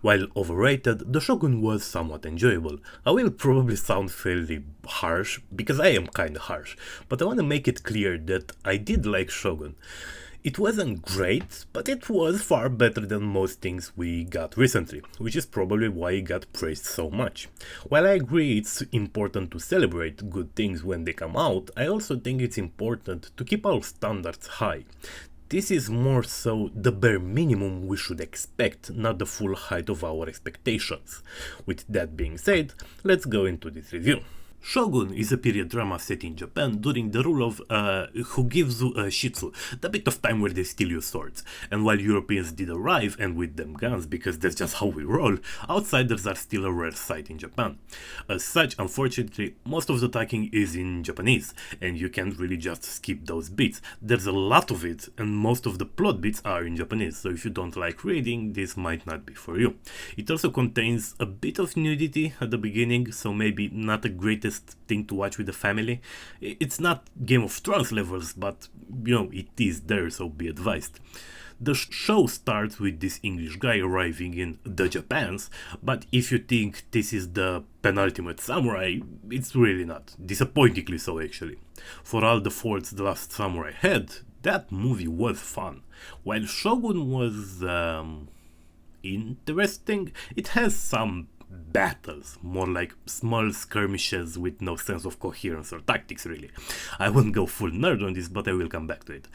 While overrated, the Shogun was somewhat enjoyable. I will probably sound fairly harsh, because I am kinda harsh, but I wanna make it clear that I did like Shogun. It wasn't great, but it was far better than most things we got recently, which is probably why it got praised so much. While I agree it's important to celebrate good things when they come out, I also think it's important to keep our standards high. This is more so the bare minimum we should expect, not the full height of our expectations. With that being said, let's go into this review. Shogun is a period drama set in Japan during the rule of Hugizu Shitsu, the bit of time where they still use swords. And while Europeans did arrive, and with them guns, because that's just how we roll, outsiders are still a rare sight in Japan. As such, unfortunately, most of the talking is in Japanese, and you can't really just skip those bits. There's a lot of it, and most of the plot bits are in Japanese, so if you don't like reading, this might not be for you. It also contains a bit of nudity at the beginning, so maybe not the greatest thing to watch with the family. It's not Game of Thrones levels, but it is there, so be advised. The show starts with this English guy arriving in the Japans, but if you think this is the penultimate samurai, it's really not. Disappointingly so, actually. For all the faults The Last Samurai had, that movie was fun. While Shogun was interesting, it has some battles, more like small skirmishes with no sense of coherence or tactics, really. I won't go full nerd on this, but I will come back to it.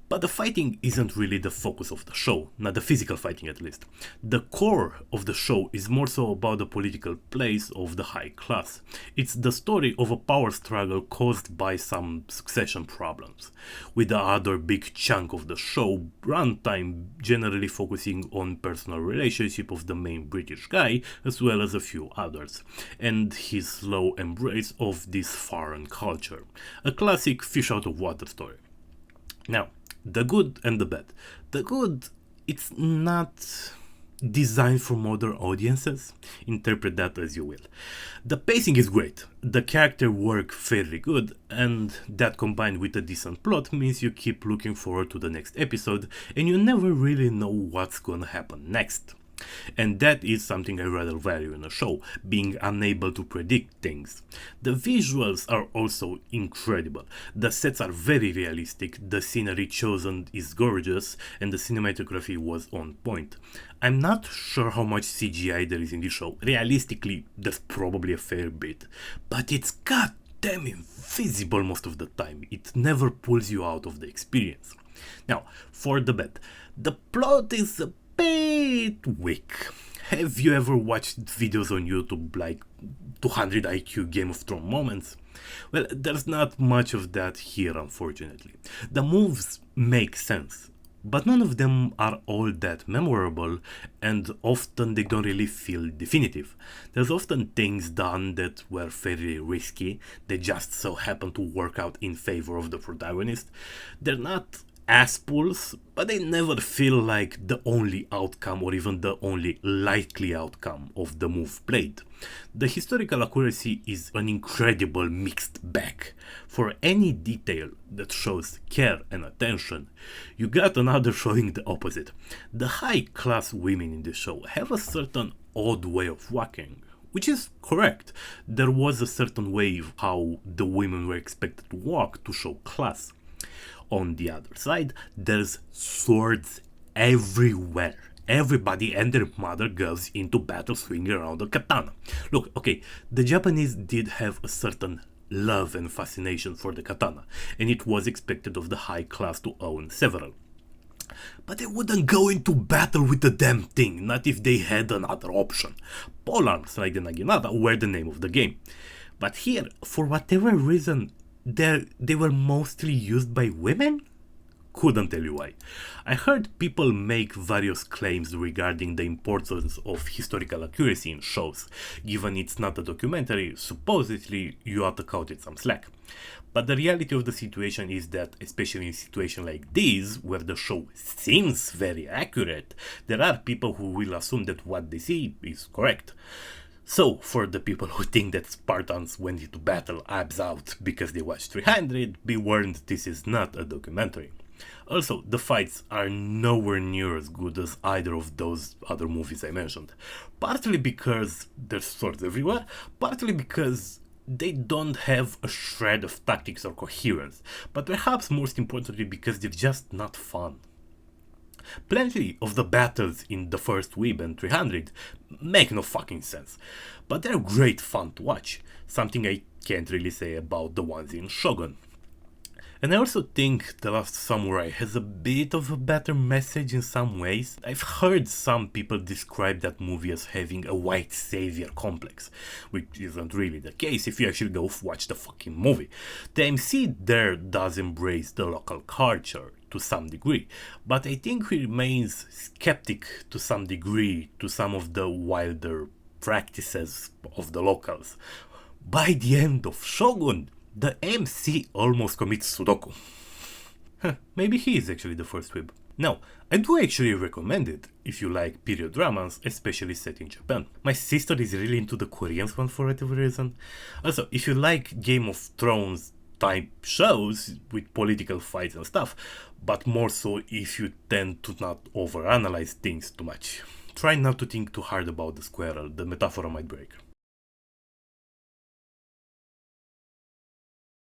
But the fighting isn't really the focus of the show, not the physical fighting at least. The core of the show is more so about the political place of the high class. It's the story of a power struggle caused by some succession problems, with the other big chunk of the show, runtime, generally focusing on personal relationship of the main British guy, as well as a few others, and his slow embrace of this foreign culture. A classic fish out of water story. Now, the good and the bad. The good, it's not designed for modern audiences. Interpret that as you will. The pacing is great. The character work fairly good, and that combined with a decent plot means you keep looking forward to the next episode and you never really know what's gonna happen next. And that is something I rather value in a show, being unable to predict things. The visuals are also incredible. The sets are very realistic, the scenery chosen is gorgeous, and the cinematography was on point. I'm not sure how much CGI there is in this show. Realistically, there's probably a fair bit, but it's goddamn invisible most of the time. It never pulls you out of the experience. Now, for the bad. The plot is a bit weak. Have you ever watched videos on YouTube like 200 IQ Game of Thrones moments? Well, there's not much of that here, unfortunately. The moves make sense, but none of them are all that memorable, and often they don't really feel definitive. There's often things done that were fairly risky, they just so happen to work out in favor of the protagonist. They're not ass pulls, but they never feel like the only outcome or even the only likely outcome of the move played. The historical accuracy is an incredible mixed bag. For any detail that shows care and attention, you got another showing the opposite. The high class women in the show have a certain odd way of walking, which is correct. There was a certain way of how the women were expected to walk to show class. On the other side, there's swords everywhere. Everybody and their mother goes into battle swinging around a katana. Look, okay, the Japanese did have a certain love and fascination for the katana, and it was expected of the high class to own several. But they wouldn't go into battle with the damn thing, not if they had another option. Polearms like the naginata were the name of the game. But here, for whatever reason, they were mostly used by women? Couldn't tell you why. I heard people make various claims regarding the importance of historical accuracy in shows. Given it's not a documentary, supposedly you ought to cut it some slack. But the reality of the situation is that, especially in situations like these, where the show seems very accurate, there are people who will assume that what they see is correct. So, for the people who think that Spartans went into battle abs out because they watched 300, be warned, this is not a documentary. Also, the fights are nowhere near as good as either of those other movies I mentioned. Partly because there's swords everywhere, partly because they don't have a shred of tactics or coherence, but perhaps most importantly because they're just not fun. Plenty of the battles in the first Weeb and 300 make no fucking sense, but they're great fun to watch, something I can't really say about the ones in Shogun. And I also think The Last Samurai has a bit of a better message in some ways. I've heard some people describe that movie as having a white savior complex, which isn't really the case if you actually go watch the fucking movie. The MC there does embrace the local culture to some degree, but I think he remains skeptic to some degree to some of the wilder practices of the locals. By the end of Shogun, the MC almost commits Sudoku. Maybe he is actually the first whip. Now, I do actually recommend it if you like period dramas, especially set in Japan. My sister is really into the Korean one for whatever reason. Also, if you like Game of Thrones type shows with political fights and stuff, but more so if you tend to not overanalyze things too much. Try not to think too hard about the squirrel, the metaphor might break.